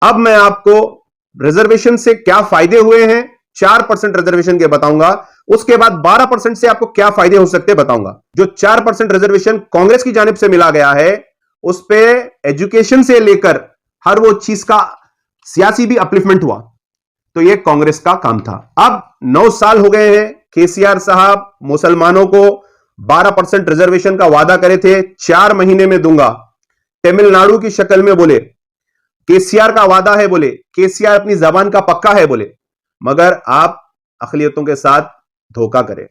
अब मैं आपको रिजर्वेशन से क्या फायदे हुए हैं 4% रिजर्वेशन के बताऊंगा। उसके बाद 12% से आपको क्या फायदे हो सकते हैं बताऊंगा। जो 4% रिजर्वेशन कांग्रेस की जानिब से मिला गया है उस पे एजुकेशन से लेकर हर वो चीज का सियासी भी अपलिफ्टमेंट हुआ, तो ये कांग्रेस का काम था। अब 9 साल हो गए हैं, केसीआर साहब मुसलमानों को 12% रिजर्वेशन का वादा करे थे, 4 महीने में दूंगा। तमिलनाडु की शक्ल में बोले, केसीआर का वादा है बोले, केसीआर अपनी जबान का पक्का है बोले, मगर आप अकलियतों के साथ धोखा करें,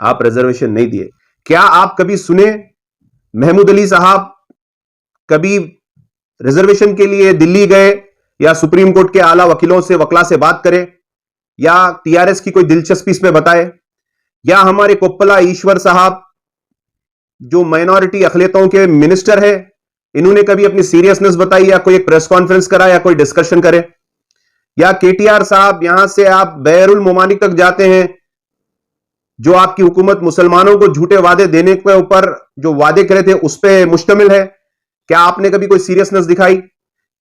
आप रिजर्वेशन नहीं दिए। क्या आप कभी सुने महमूद अली साहब कभी रिजर्वेशन के लिए दिल्ली गए या सुप्रीम कोर्ट के आला वकीलों से वकला से बात करें या टीआरएस की कोई दिलचस्पी इसमें बताए? या हमारे कोप्पला ईश्वर साहब जो माइनॉरिटी अकलियतों के मिनिस्टर है, इन्होंने कभी अपनी सीरियसनेस बताई या कोई प्रेस कॉन्फ्रेंस करा या कोई डिस्कशन करे? या केटीआर साहब यहां से आप बैरुल मुमालिक तक जाते हैं, जो आपकी हुकूमत मुसलमानों को झूठे वादे देने के ऊपर जो वादे करे थे उस पर मुश्तमिल है, क्या आपने कभी कोई सीरियसनेस दिखाई?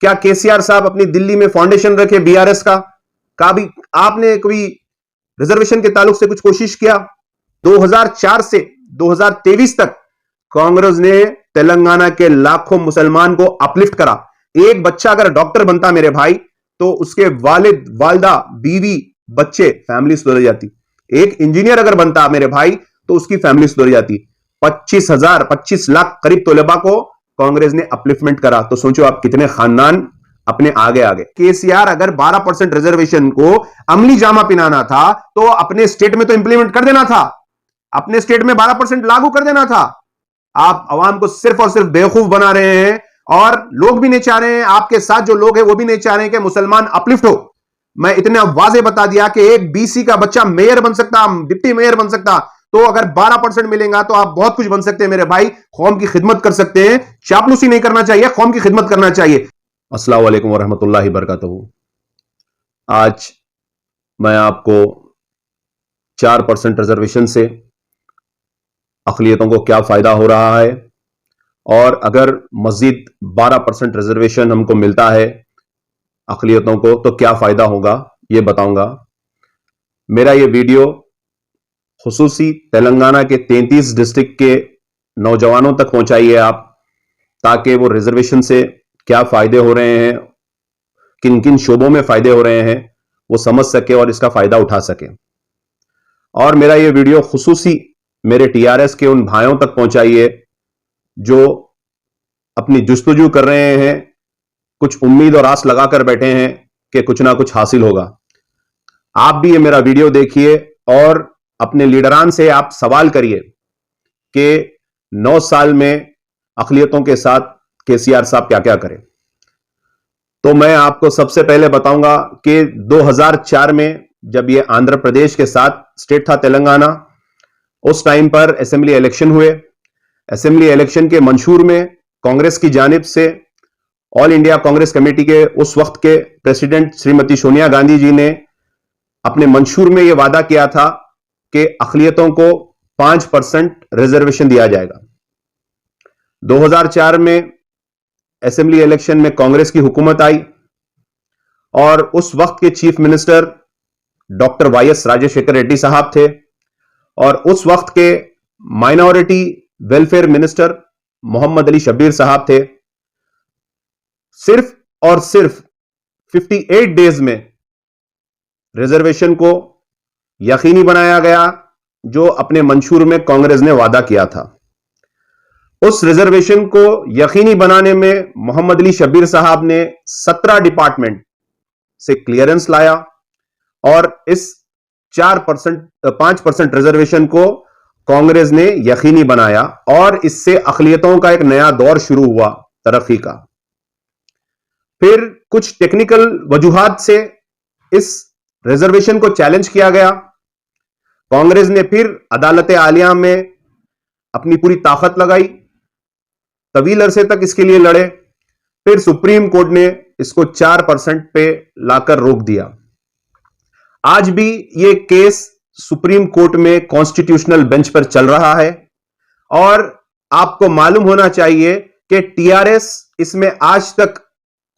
क्या केसीआर साहब अपनी दिल्ली में फाउंडेशन रखे बीआरएस का भी आपने कभी रिजर्वेशन के ताल्लुक से कुछ कोशिश किया? 2004 से 2023 तक कांग्रेस ने तेलंगाना के लाखों मुसलमान को अपलिफ्ट करा। एक बच्चा अगर डॉक्टर बनता मेरे भाई, तो उसके वालिद वालदा बीवी बच्चे फैमिली सुधर जाती। एक इंजीनियर अगर बनता मेरे भाई, तो उसकी फैमिली सुधर जाती। 25 लाख करीब तोलबा को कांग्रेस ने अपलिफ्टमेंट करा, तो सोचो आप कितने खानदान अपने आगे आगे। केसीआर अगर 12% रिजर्वेशन को अमली जामा पहनाना था तो अपने स्टेट में तो इंप्लीमेंट कर देना था, अपने स्टेट में 12% लागू कर देना था। आप अवाम को सिर्फ और सिर्फ बेवकूफ बना रहे हैं, और लोग भी नहीं चाह रहे हैं, आपके साथ जो लोग हैं वो भी नहीं चाह रहे हैं कि मुसलमान अपलिफ्ट हो। मैं इतना वाजे बता दिया कि एक बीसी का बच्चा मेयर बन सकता, डिप्टी मेयर बन सकता, तो अगर 12% मिलेगा तो आप बहुत कुछ बन सकते हैं मेरे भाई, कौम की खिदमत कर सकते हैं। चापलूसी नहीं करना चाहिए, कौम की खिदमत करना चाहिए। अस्सलाम वालेकुम वरहमतुल्लाहि वबरकातुहू। आज मैं आपको 4% रिजर्वेशन से अक़लियतों को क्या फायदा हो रहा है, और अगर मजीद 12% रिजर्वेशन हमको मिलता है अक़लियतों को तो क्या फायदा होगा, यह बताऊंगा। मेरा यह वीडियो खुसूसी तेलंगाना के 33 डिस्ट्रिक्ट के नौजवानों तक पहुंचाइए आप, ताकि वो रिजर्वेशन से क्या फायदे हो रहे हैं, किन किन शोबों में फायदे हो रहे हैं, वो समझ सके और इसका फायदा उठा सके। और मेरा यह वीडियो खुसूसी मेरे टीआरएस के उन भाइयों तक पहुंचाइए जो अपनी जुस्तजू कर रहे हैं, कुछ उम्मीद और आस लगाकर बैठे हैं कि कुछ ना कुछ हासिल होगा। आप भी ये मेरा वीडियो देखिए और अपने लीडरान से आप सवाल करिए कि 9 साल में अक़लियतों के साथ केसीआर साहब क्या क्या करें। तो मैं आपको सबसे पहले बताऊंगा कि 2004 में जब ये आंध्र प्रदेश के साथ स्टेट था तेलंगाना, उस टाइम पर असेंबली इलेक्शन हुए। असेंबली इलेक्शन के मंशूर में कांग्रेस की जानिब से ऑल इंडिया कांग्रेस कमेटी के उस वक्त के प्रेसिडेंट श्रीमती सोनिया गांधी जी ने अपने मंशूर में यह वादा किया था कि अक़लियतों को 5% रिजर्वेशन दिया जाएगा। 2004 में असेंबली इलेक्शन में कांग्रेस की हुकूमत आई और उस वक्त के chief minister doctor YS Rajasekhar Reddy साहब थे, और उस वक्त के minority welfare minister Mohammed Ali Shabbir साहब थे। सिर्फ और सिर्फ 58 डेज में रिजर्वेशन को यकीनी बनाया गया, जो अपने मंशूर में कांग्रेस ने वादा किया था। उस रिजर्वेशन को यकीनी बनाने में मोहम्मद अली शब्बीर साहब ने 17 डिपार्टमेंट से क्लियरेंस लाया, और इस 5% रिजर्वेशन को कांग्रेस ने यकीनी बनाया, और इससे अक़लियतों का एक नया दौर शुरू हुआ तरक्की का। फिर कुछ टेक्निकल वजूहात से इस रिजर्वेशन को चैलेंज किया गया। कांग्रेस ने फिर अदालत आलिया में अपनी पूरी ताकत लगाई, तवील अरसे तक इसके लिए लड़े। फिर सुप्रीम कोर्ट ने इसको 4% पे लाकर रोक दिया। आज भी यह केस सुप्रीम कोर्ट में कॉन्स्टिट्यूशनल बेंच पर चल रहा है, और आपको मालूम होना चाहिए कि टीआरएस इसमें आज तक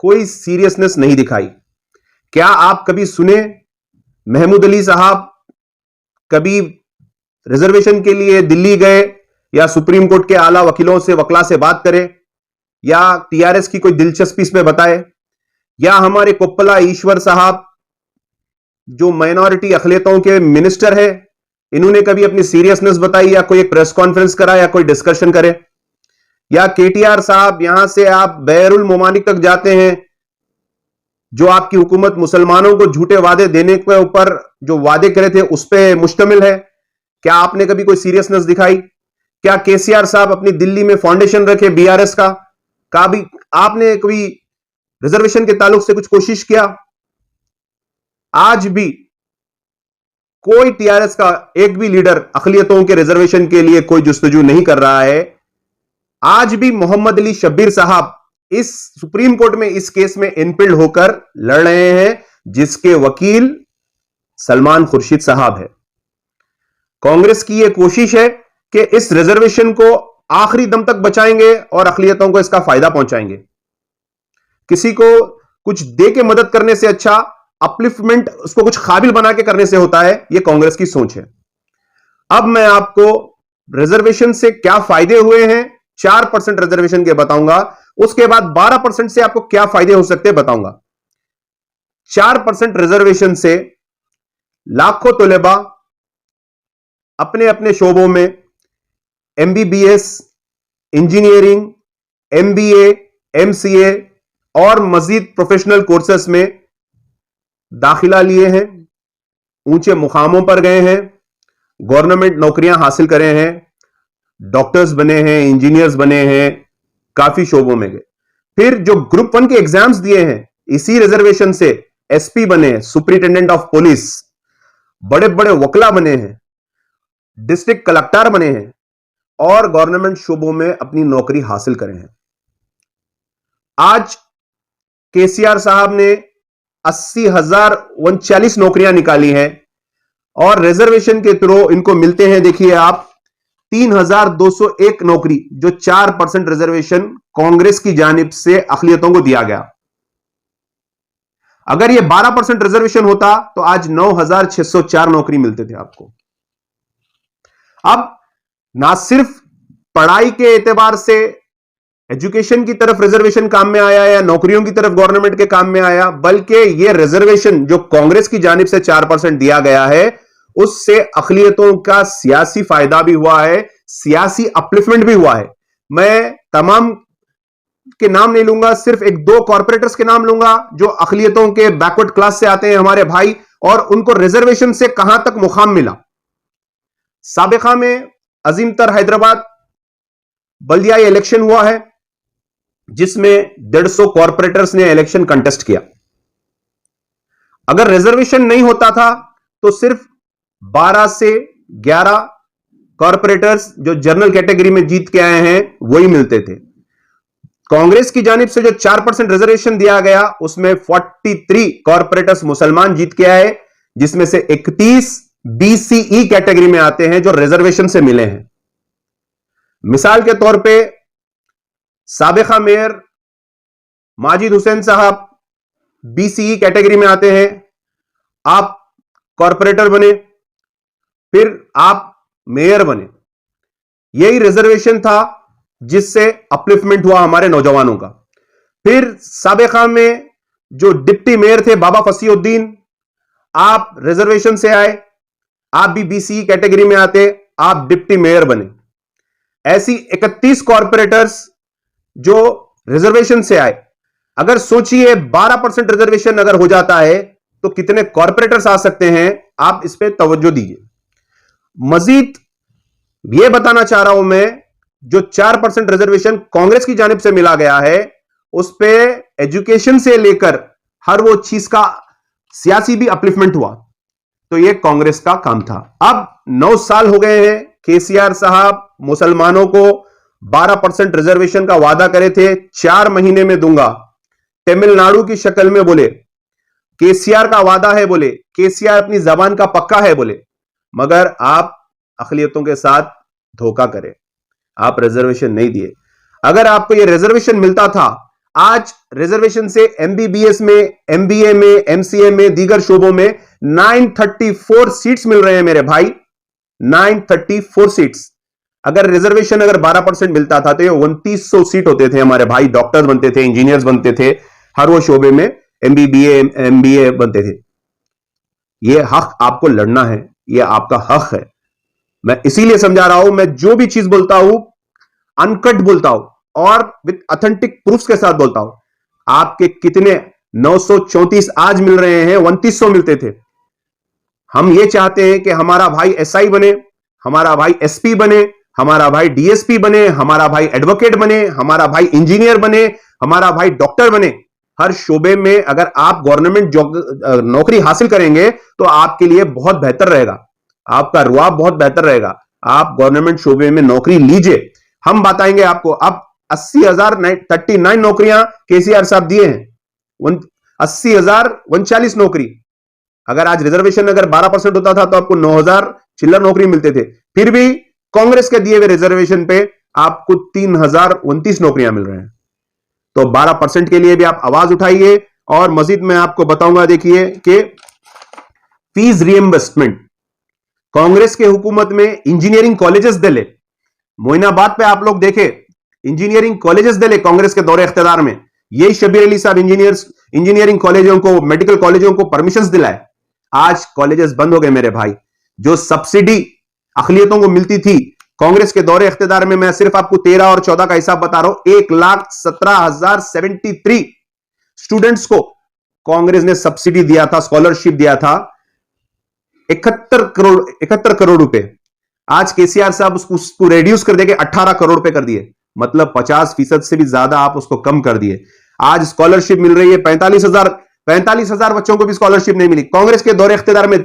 कोई सीरियसनेस नहीं दिखाई। क्या आप कभी सुने महमूद अली साहब कभी रिजर्वेशन के लिए दिल्ली गए या सुप्रीम कोर्ट के आला वकीलों से वकला से बात करें या टीआरएस की कोई दिलचस्पी इसमें बताए? या हमारे कोप्पला ईश्वर साहब जो माइनॉरिटी अखिलियतों के मिनिस्टर है, इन्होंने कभी अपनी सीरियसनेस बताई या कोई एक प्रेस कॉन्फ्रेंस करा या कोई डिस्कशन करे? या केटीआर साहब यहां से आप बैरुल मुमानिक तक जाते हैं, जो आपकी हुकूमत मुसलमानों को झूठे वादे देने के ऊपर जो वादे करे थे उस पर मुश्तमिल है, क्या आपने कभी कोई सीरियसनेस दिखाई? क्या केसीआर साहब अपनी दिल्ली में फाउंडेशन रखे बीआरएस का भी आपने कभी रिजर्वेशन के ताल्लुक से कुछ कोशिश किया? आज भी कोई टीआरएस का एक भी लीडर अखिलियतों के रिजर्वेशन के लिए कोई जुस्तजू नहीं कर रहा है। आज भी मोहम्मद अली शब्बीर साहब इस सुप्रीम कोर्ट में इस केस में इनपिल्ड होकर लड़ रहे हैं, जिसके वकील सलमान खुर्शीद साहब है। कांग्रेस की यह कोशिश है कि इस रिजर्वेशन को आखिरी दम तक बचाएंगे और अखिलियतों को इसका फायदा पहुंचाएंगे। किसी को कुछ दे के मदद करने से अच्छा अपलिफ्टमेंट उसको कुछ काबिल बना के करने से होता है, यह कांग्रेस की सोच है। अब मैं आपको रिजर्वेशन से क्या फायदे हुए हैं 4% रिजर्वेशन के बताऊंगा, उसके बाद 12% से आपको क्या फायदे हो सकते हैं बताऊंगा। 4% रिजर्वेशन से लाखों तलबा अपने अपने शोबों में एमबीबीएस, इंजीनियरिंग, एमबीए, एमसीए और मजीद प्रोफेशनल कोर्सेस में दाखिला लिए हैं, ऊंचे मुकामों पर गए हैं, गवर्नमेंट नौकरियां हासिल करे हैं, डॉक्टर्स बने हैं, इंजीनियर्स बने हैं, काफी शोबों में गए। फिर जो ग्रुप 1 के एग्जाम्स दिए हैं, इसी रिजर्वेशन से एसपी बने, सुपरिटेंडेंट ऑफ पुलिस, बड़े बड़े वकला बने हैं, डिस्ट्रिक्ट कलेक्टर बने हैं और गवर्नमेंट शोबों में अपनी नौकरी हासिल करे हैं। आज केसीआर साहब ने 80,039 नौकरियां निकाली हैं और रिजर्वेशन के थ्रू इनको मिलते हैं, देखिए आप 3,201 नौकरी, जो 4% रिजर्वेशन कांग्रेस की जानिब से अखिलियतों को दिया गया। अगर यह 12% रिजर्वेशन होता तो आज 9,604 नौकरी मिलते थे आपको। अब ना सिर्फ पढ़ाई के एतबार से एजुकेशन की तरफ रिजर्वेशन काम में आया या नौकरियों की तरफ गवर्नमेंट के काम में आया, बल्कि यह रिजर्वेशन जो कांग्रेस की जानिब से 4% दिया गया है, उससे अखिलियतों का सियासी फायदा भी हुआ है, सियासी अपलिफ्टमेंट भी हुआ है। मैं तमाम के नाम नहीं लूंगा, सिर्फ एक दो कॉर्पोरेटर्स के नाम लूंगा जो अखिलियतों के बैकवर्ड क्लास से आते हैं, हमारे भाई, और उनको रिजर्वेशन से कहां तक मुकाम मिला। साबिका में अजीमतर हैदराबाद बल्दियाई इलेक्शन हुआ है, जिसमें 150 कॉर्पोरेटर्स ने इलेक्शन कंटेस्ट किया। अगर रिजर्वेशन नहीं होता था तो सिर्फ 12 से 11 कॉर्पोरेटर्स जो जनरल कैटेगरी में जीत के आए हैं वही मिलते थे। कांग्रेस की जानिब से जो 4% रिजर्वेशन दिया गया, उसमें 43 कॉर्पोरेटर्स मुसलमान जीत के आए, जिसमें से 31 बीसीई कैटेगरी में आते हैं जो रिजर्वेशन से मिले हैं। मिसाल के तौर पे साबिका मेयर माजिद हुसैन साहब बीसीई कैटेगरी में आते हैं, आप कॉर्पोरेटर बने, फिर आप मेयर बने। यही रिजर्वेशन था जिससे अपलिफ्टमेंट हुआ हमारे नौजवानों का। फिर साबिका में जो डिप्टी मेयर थे बाबा फसीउद्दीन, आप रिजर्वेशन से आए, आप भी बीसीई कैटेगरी में आते, आप डिप्टी मेयर बने। ऐसी 31 कॉर्पोरेटर्स जो रिजर्वेशन से आए। अगर सोचिए 12% रिजर्वेशन अगर हो जाता है तो कितने कॉर्पोरेटर्स आ सकते हैं, आप इस पे तवज्जो दीजिए। मजीद यह बताना चाह रहा हूं मैं, जो 4% रिजर्वेशन कांग्रेस की जानिब से मिला गया है, उस पे एजुकेशन से लेकर हर वो चीज का सियासी भी अपलिफ्टमेंट हुआ, तो यह कांग्रेस का काम था। अब 9 साल हो गए हैं, केसीआर साहब मुसलमानों को 12% रिजर्वेशन का वादा करे थे, 4 महीने में दूंगा। तमिलनाडु की शक्ल में बोले, केसीआर का वादा है, बोले केसीआर अपनी जबान का पक्का है, बोले, मगर आप अखिलियतों के साथ धोखा करे, आप रिजर्वेशन नहीं दिए। अगर आपको यह रिजर्वेशन मिलता था, आज रिजर्वेशन से एमबीबीएस में, एमबीए में, एमसीए में, दीगर शोबों में 934 सीट्स मिल रहे हैं मेरे भाई, 934 सीट्स। अगर रिजर्वेशन अगर 12% मिलता था तो ये 2900 सीट होते थे हमारे भाई, डॉक्टर्स बनते थे, इंजीनियर्स बनते थे, हर वो शोबे में एमबीबीए, एमबीए बनते थे। ये हक आपको लड़ना है, ये आपका हक है। मैं इसीलिए समझा रहा हूं, मैं जो भी चीज बोलता हूं अनकट बोलता हूं और विद ऑथेंटिक प्रूफ्स के साथ बोलता हूं। आपके कितने 934 आज मिल रहे हैं, 2900 मिलते थे। हम ये चाहते हैं कि हमारा भाई एसआई बने, हमारा भाई एसपी बने, हमारा भाई डीएसपी बने, हमारा भाई एडवोकेट बने, हमारा भाई इंजीनियर बने, हमारा भाई डॉक्टर बने। हर शोबे में अगर आप गवर्नमेंट नौकरी हासिल करेंगे तो आपके लिए बहुत बेहतर रहेगा, आपका रुआब बहुत बेहतर रहेगा। आप गवर्नमेंट शोबे में नौकरी लीजिए, हम बताएंगे आपको। अब 80,039 नौकरियां केसीआर साहब दिए हैं, 80,039 नौकरी। अगर आज रिजर्वेशन अगर 12% होता था तो आपको 9,000 चिल्लर नौकरी मिलते थे, फिर भी कांग्रेस के दिए हुए रिजर्वेशन पे आपको 3,029 नौकरियां मिल रहे हैं। तो 12% के लिए भी आप आवाज उठाइए। और मजीद मैं आपको बताऊंगा, देखिए कि फीस रिएम्बर्समेंट कांग्रेस के हुकूमत में इंजीनियरिंग कॉलेजेस दिले, मोइनाबाद पे आप लोग देखे इंजीनियरिंग कॉलेजेस दिले कांग्रेस के दौरे इख्तियार में। यही शबीर अली साहब इंजीनियरिंग कॉलेजों को, मेडिकल कॉलेजों को परमिशन दिलाए। आज कॉलेजेस बंद हो गए मेरे भाई। जो सब्सिडी अखिलियतों को मिलती थी कांग्रेस के दौरे इख्तियार में, मैं सिर्फ आपको 13 और 14 का हिसाब बता रहा हूं, 1,17,073 स्टूडेंट्स को कांग्रेस ने सब्सिडी दिया था, स्कॉलरशिप दिया था, 71 करोड़ रुपए। आज केसीआर साहब उसको रिड्यूस कर देके 18 करोड़ रुपए कर दिए, मतलब 50% से भी ज्यादा आप उसको कम कर दिए। आज स्कॉलरशिप मिल रही है 45,000 बच्चों को भी स्कॉलरशिप नहीं मिली। कांग्रेस के दौरे इख्तियार में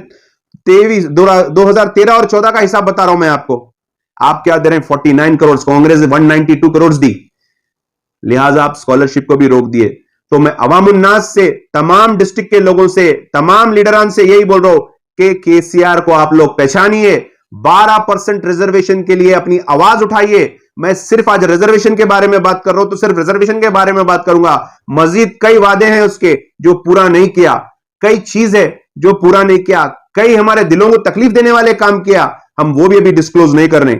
2013 और 14 का हिसाब बता रहा हूं मैं आपको। आप क्या दे रहे हैं? 49 करोड़, कांग्रेस ने 192 करोड़ दी, लिहाजा आप स्कॉलरशिप को भी रोक दिए। तो मैं अवामुन्नास से, तमाम डिस्ट्रिक्ट के लोगों से, तमाम लीडरान से यही बोल रहा हूं कि केसीआर को आप लोग पहचानिए, 12% रिजर्वेशन के लिए अपनी आवाज उठाइए। मैं सिर्फ आज रिजर्वेशन के बारे में बात कर रहा हूं तो सिर्फ रिजर्वेशन के बारे में बात करूंगा। मजीद कई वादे हैं उसके जो पूरा नहीं किया, कई चीज है जो पूरा नहीं किया, कई हमारे दिलों को तकलीफ देने वाले काम किया, हम वो भी अभी डिस्क्लोज नहीं कर रहे।